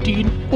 18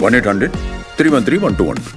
1-800-313-1212۔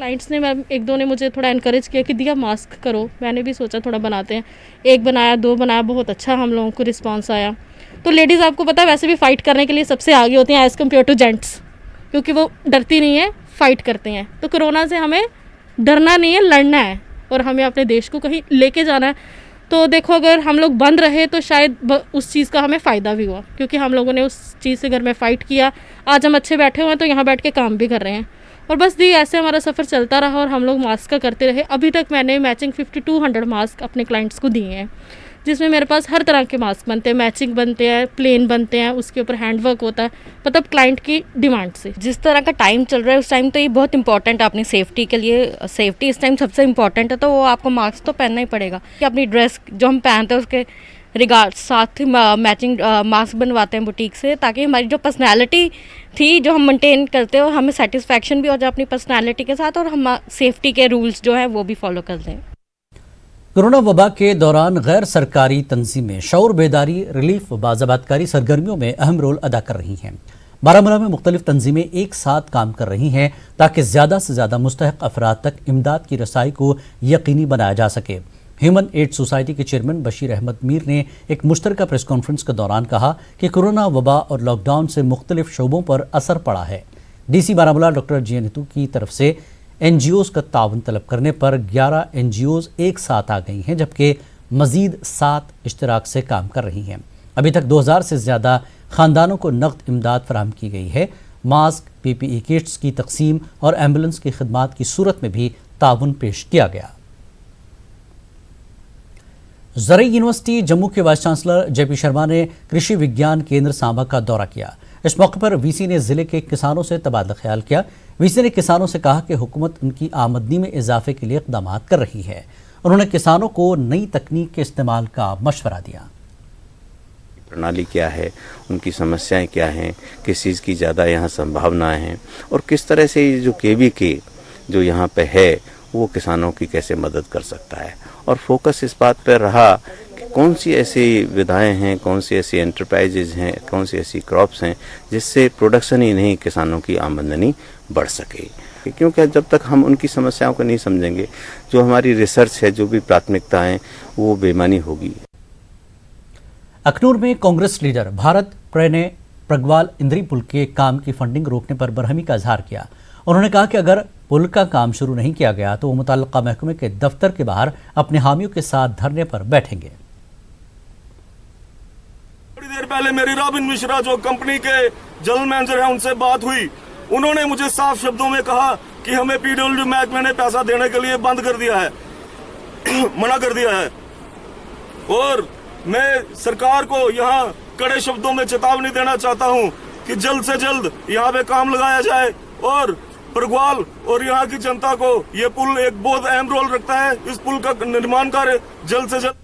Clients ने, मैं एक दो ने मुझे थोड़ा इनकरेज किया कि दिया मास्क करो, मैंने भी सोचा थोड़ा बनाते हैं, एक बनाया, दो बनाया, बहुत अच्छा हम लोगों को रिस्पांस आया। तो लेडीज़ आपको पता है वैसे भी फ़ाइट करने के लिए सबसे आगे होती हैं एज़ कम्पेयर टू जेंट्स, क्योंकि वो डरती नहीं है, फ़ाइट करते हैं। तो कोरोना से हमें डरना नहीं है, लड़ना है, और हमें अपने देश को कहीं लेके जाना है। तो देखो अगर हम लोग बंद रहे तो शायद उस चीज़ का हमें फ़ायदा भी हुआ, क्योंकि हम लोगों ने उस चीज़ से घर में फ़ाइट किया। आज हम अच्छे बैठे हुए हैं तो यहाँ बैठ के काम भी कर रहे हैं, और बस दी ऐसे हमारा सफ़र चलता रहा और हम लोग मास्क का करते रहे। अभी तक मैंने मैचिंग 5200 मास्क अपने क्लाइंट्स को दिए हैं, जिसमें मेरे पास हर तरह के मास्क बनते हैं, मैचिंग बनते हैं, प्लेन बनते हैं, उसके ऊपर हैंड वर्क होता है, मतलब क्लाइंट की डिमांड से। जिस तरह का टाइम चल रहा है उस टाइम तो ये बहुत इंपॉर्टेंट है अपनी सेफ्टी के लिए। सेफ्टी इस टाइम सबसे इम्पॉर्टेंट है, तो वो आपको मास्क तो पहनना ही पड़ेगा कि अपनी ड्रेस जो हम पहनते हैं उसके रिगार्ड साथ ही मैचिंग मास्क बनवाते हैं बुटीक से, ताकि हमारी जो पर्सनैलिटी थी जो हम मेंटेन करते हैं और हमें सेटिस्फैक्शन भी हो जाए अपनी पर्सनैलिटी के साथ, और हम सेफ्टी के रूल्स जो हैं वो भी फॉलो कर लें। कोरोना वबा के दौरान गैर सरकारी तंजीमें शऊर बेदारी, रिलीफ व बाज़ाबातकारी सरगर्मियों में अहम रोल अदा कर रही हैं। बारामूला में मुख्तलिफ तंजीमें एक साथ काम कर रही हैं ताकि ज़्यादा से ज़्यादा मुस्तहक अफराद तक इमदाद की रसाई को यकीनी बनाया जा सके। ह्यूमन एड सोसाइटी के चेयरमैन बशीर अहमद मीर ने एक मुश्तरका प्रेस कॉन्फ्रेंस के दौरान कहा कि कोरोना वबा और लॉकडाउन से मुख्तलिफ शोबों पर असर पड़ा है। DC बारामूला डॉक्टर जी नितू की तरफ से NGOs का ताउन तलब करने पर 11 NGOs एक साथ आ गई हैं, जबकि मज़ीद 7 इश्तराक से काम कर रही हैं। अभी तक 2000 से ज़्यादा ख़ानदानों को नक़द इमदाद फराहम की गई है। मास्क, PPE किट्स की तकसीम और एम्बुलेंस की खिदमात की सूरत में भी ताउन पेश किया गया। ज़रई यूनिवर्सिटी जम्मू के वाइस चांसलर JP शर्मा ने कृषि विज्ञान केंद्र सांबा का दौरा किया। इस मौके पर VC ने ज़िले के किसानों से तबादला ख्याल किया। VC ने किसानों से कहा कि हुकूमत उनकी आमदनी में इजाफे के लिए इक़दाम कर रही है। उन्होंने किसानों को नई तकनीक के इस्तेमाल का मशवरा दिया। प्रणाली क्या है, उनकी समस्याएं क्या हैं, किस चीज़ की ज़्यादा यहाँ संभावनाएं हैं, और किस तरह से जो KVK जो यहाँ पे है वो किसानों की कैसे मदद कर सकता है। और फोकस इस बात पर रहा कि कौन सी ऐसी विधाएं हैं, कौन सी ऐसी एंटरप्राइजेज हैं, कौन सी ऐसी क्रॉप्स हैं जिससे प्रोडक्शन ही नहीं किसानों की आमदनी बढ़ सके। क्योंकि जब तक हम उनकी समस्याओं को नहीं समझेंगे, जो हमारी रिसर्च है, जो भी प्राथमिकताएं, वो बेमानी होगी। अखनूर में कांग्रेस लीडर भारत प्रे ने प्रगवाल इंद्री पुल के काम की फंडिंग रोकने पर बरहमी का इजहार किया। उन्होंने कहा कि अगर पुल का काम शुरू नहीं किया गया तो वो मुतल्लिका महकमे के दफ्तर के बाहर अपने हामियों के साथ धरने पर बैठेंगे। थोड़ी देर पहले मेरी रॉबिन मिश्रा जो कंपनी के जनरल मैनेजर हैं उनसे बात हुई। उन्होंने मुझे साफ शब्दों में कहा कि हमें PWD महकमे ने पैसा देने के लिए बंद कर दिया है, मना कर दिया है। और मैं सरकार को यहाँ कड़े शब्दों में चेतावनी देना चाहता हूँ कि जल्द से जल्द यहाँ पे काम लगाया जाए, और प्रगवाल और यहाँ की जनता को ये पुल एक बहुत अहम रोल रखता है। इस पुल का निर्माण कार्य जल्द से जल्द।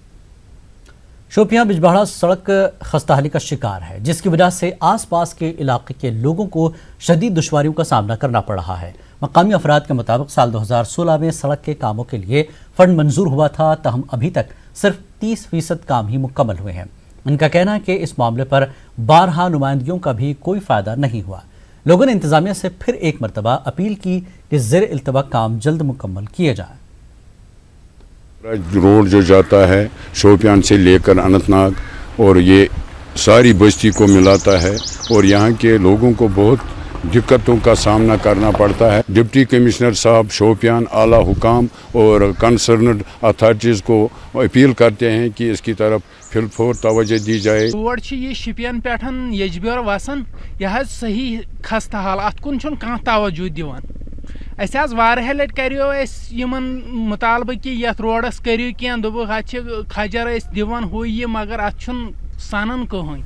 शोपियां बिजबाड़ा सड़क खस्ताहाली का शिकार है, जिसकी वजह से आसपास के इलाके के लोगों को शदीद दुश्वारियों का सामना करना पड़ रहा है। मकामी अफराद के मुताबिक साल 2016 में सड़क के कामों के लिए फंड मंजूर हुआ था, तहम अभी तक सिर्फ 30% काम ही मुकम्मल हुए हैं। उनका कहना है कि इस मामले पर 12 नुमाइंदगियों का भी कोई फ़ायदा नहीं हुआ। लोगों ने इंतजामिया से फिर एक मरतबा अपील की कि ज़ेर इल्तवा काम जल्द मुकम्मल किए जाए। रोड जो जाता है शोपियान से लेकर अनंतनाग और ये सारी बस्ती को मिलाता है, और यहाँ के लोगों को बहुत दिक्कतों का सामना करना पड़ता है। डिप्टी कमिश्नर साहब शोपियान, आला हुकाम और कंसर्नड अथॉरिटीज़ को अपील करते हैं कि इसकी तरफ फिलफोर तवज्जो दी जाए। रोड ये शिपियन पेठन यजबिर वसन यह सही खस्ता हाल अत कुन कह तवज्जो दिवान। अस वारिया लट करियो यमन मुतालबा कि यथ रोडस करियो कह दोपक अत खजर दिवान हो ये, मगर अत सनन कहीं।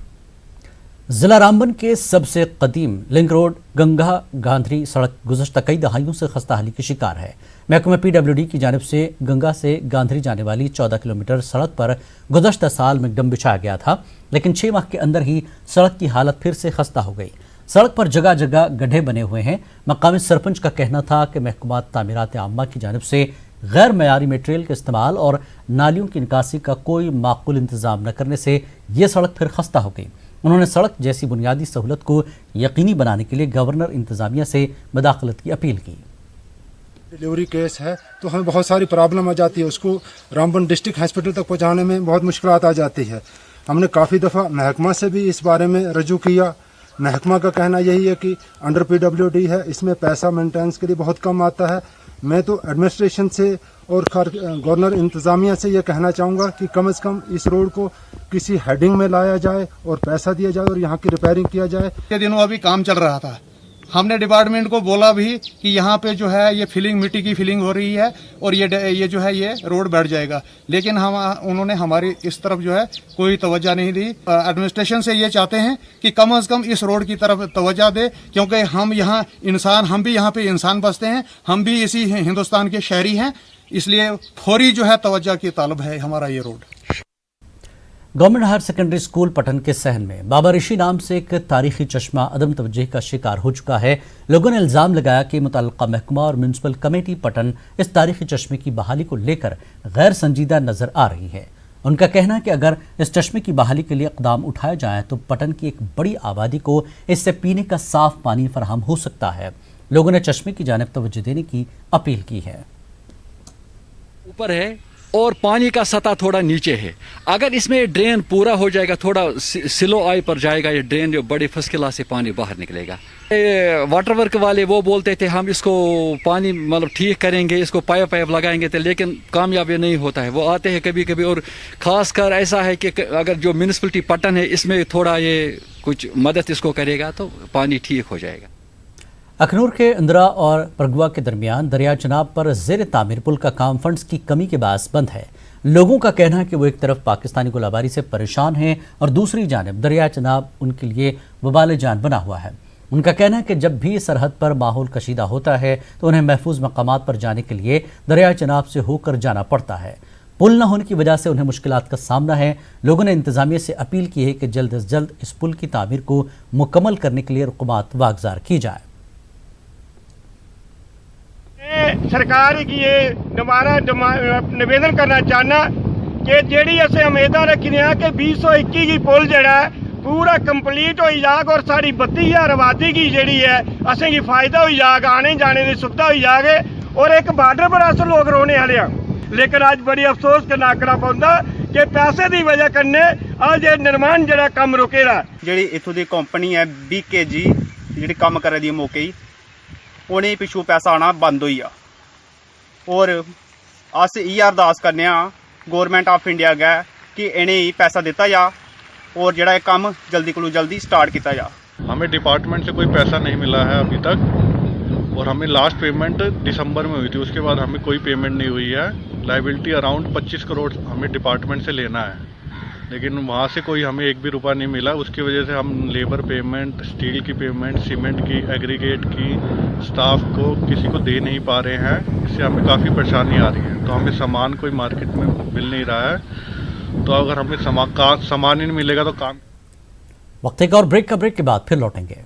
जिला रामबन के सबसे कदीम लिंक रोड गंगा गांधरी सड़क गुज़श्ता कई दहाइयों से खस्ताहाली की शिकार है। महकमा PWD की जानिब से गंगा से गांधरी जाने वाली 14 किलोमीटर सड़क पर गुज़श्ता साल मैकडम बिछाया गया था, लेकिन 6 माह के अंदर ही सड़क की हालत फिर से खस्ता हो गई। सड़क पर जगह जगह गड्ढे बने हुए हैं। मकामी सरपंच का कहना था कि महकमा तामीरात आम्मा की जानिब से गैर मयारी मटेरियल के इस्तेमाल और नालियों की निकासी का कोई माकूल इंतज़ाम न करने से ये सड़क फिर खस्ता हो गई। उन्होंने सड़क जैसी बुनियादी सहूलत को यकीनी बनाने के लिए गवर्नर इंतज़ामिया से मदाखलत की अपील की। डिलीवरी केस है तो हमें बहुत सारी प्रॉब्लम आ जाती है, उसको रामबन डिस्ट्रिक्ट हॉस्पिटल तक पहुंचाने में बहुत मुश्किलात आ जाती है। हमने काफ़ी दफ़ा महकमा से भी इस बारे में रजू किया। महकमा का कहना यही है कि अंडर PWD है, इसमें पैसा मेंटेनेंस के लिए बहुत कम आता है। मैं तो एडमिनिस्ट्रेशन से और गवर्नर इंतज़ामिया से ये कहना चाहूँगा कि कम से कम इस रोड को किसी हेडिंग में लाया जाए और पैसा दिया जाए और यहाँ की रिपेयरिंग किया जाए। ये दिनों अभी काम चल रहा था, हमने डिपार्टमेंट को बोला भी कि यहाँ पे जो है ये फिलिंग, मिट्टी की फिलिंग हो रही है और ये जो है ये रोड बैठ जाएगा, लेकिन उन्होंने हमारी इस तरफ जो है कोई तवज्जो नहीं दी। एडमिनिस्ट्रेशन से ये चाहते हैं कि कम से कम इस रोड की तरफ तवज्जो दे, क्योंकि हम यहाँ इंसान, हम भी यहाँ पे इंसान बसते हैं, हम भी इसी हिंदुस्तान के शहरी हैं, इसलिए फौरी जो है तवज्जो की तालब है हमारा ये road. Government higher secondary school Patan के सहन में बाबा ऋषि नाम से एक तारीखी चश्मा अदम तवज्जो का शिकार हो चुका है। लोगों ने इल्ज़ाम लगाया कि मुतल्लिका महकमा और म्यूनसिपल कमेटी पटन इस तारीखी चश्मे की बहाली को लेकर गैर संजीदा नजर आ रही है। उनका कहना है कि अगर इस चश्मे की बहाली के लिए इक़दाम उठाए जाएं तो पटन की एक बड़ी आबादी को इससे पीने का साफ पानी फराहम हो सकता है। लोगों ने चश्मे की जानिब तवज्जो देने की अपील की है। ऊपर है और पानी का सतह थोड़ा नीचे है, अगर इसमें ड्रेन पूरा हो जाएगा, थोड़ा सिलो आई पर जाएगा ये ड्रेन, जो बड़ी फर्स्ट क्लास से पानी बाहर निकलेगा। वाटर वर्क वाले वो बोलते थे हम इसको पानी मतलब ठीक करेंगे, इसको पाइप लगाएंगे थे, लेकिन कामयाबी नहीं होता है। वो आते हैं कभी कभी, और ख़ास कर ऐसा है कि अगर जो म्यूनसिपलिटी पटन है इसमें थोड़ा ये कुछ मदद इसको करेगा तो पानी ठीक हो जाएगा। अखनूर के इंदिरा और परगवा के दरमियान दरिया चनाब पर ज़ेर तामीर पुल का काम फंड्स की कमी के बायस बंद है। लोगों का कहना है कि वो एक तरफ पाकिस्तानी गोलाबारी से परेशान हैं और दूसरी जानिब दरिया चनाब उनके लिए वबाल जान बना हुआ है। उनका कहना है कि जब भी सरहद पर माहौल कशीदा होता है तो उन्हें महफूज मकामात पर जाने के लिए दरिया चनाब से होकर जाना पड़ता है। पुल न होने की वजह से उन्हें मुश्किलात का सामना है। लोगों ने इंतजामिया से अपील की है कि जल्द से जल्द इस पुल की तामीर को मुकम्मल करने के लिए रुकूमात वागजार की जाए। सरकार की ये दोबारा निवेदन करना चाहना कि जेड़ी असें उम्मीदां रखियां कि 2021 की पुल जेड़ा पूरा कंप्लीट हो जाग और साड़ी 32,000 आबादी की जेड़ी है असें की फायदा हो जाग, आने जाने की सुविधा हो जागे और एक बार्डर पर अस लोग रोने वाले हैं। लेकिन आज बड़ी अफसोस करना पौंदा कि पैसे की वजह कन्नै आज निर्माण जेड़ा कम रुके दा। जेड़ी इत्थों दी कंपनी है BKG जेड़ी कम करे दी मौके ही उन्हें पिछू पैसा आना बंद होई आ और अस इ'यै अरदास करने गौरमेंट ऑफ इंडिया गै कि इन्हें पैसा दिता जा और जेड़ा काम जल्दी को जल्दी स्टार्ट किया जा। हमें डिपार्टमेंट से कोई पैसा नहीं मिला है अभी तक और हमें लास्ट पेमेंट दिसंबर में हुई थी, उसके बाद हमें कोई पेमेंट नहीं हुई है। लायबिलिटी अराउंड 25 करोड़ हमें डिपार्टमेंट से लेना है, लेकिन वहाँ से कोई हमें एक भी रुपया नहीं मिला। उसकी वजह से हम लेबर पेमेंट, स्टील की पेमेंट, सीमेंट की, एग्रीगेट की, स्टाफ को किसी को दे नहीं पा रहे हैं। इससे हमें काफ़ी परेशानी आ रही है। तो हमें सामान कोई मार्केट में मिल नहीं रहा है, तो अगर हमें सामान ही नहीं मिलेगा तो काम। वक्त एक और ब्रेक के बाद फिर लौटेंगे।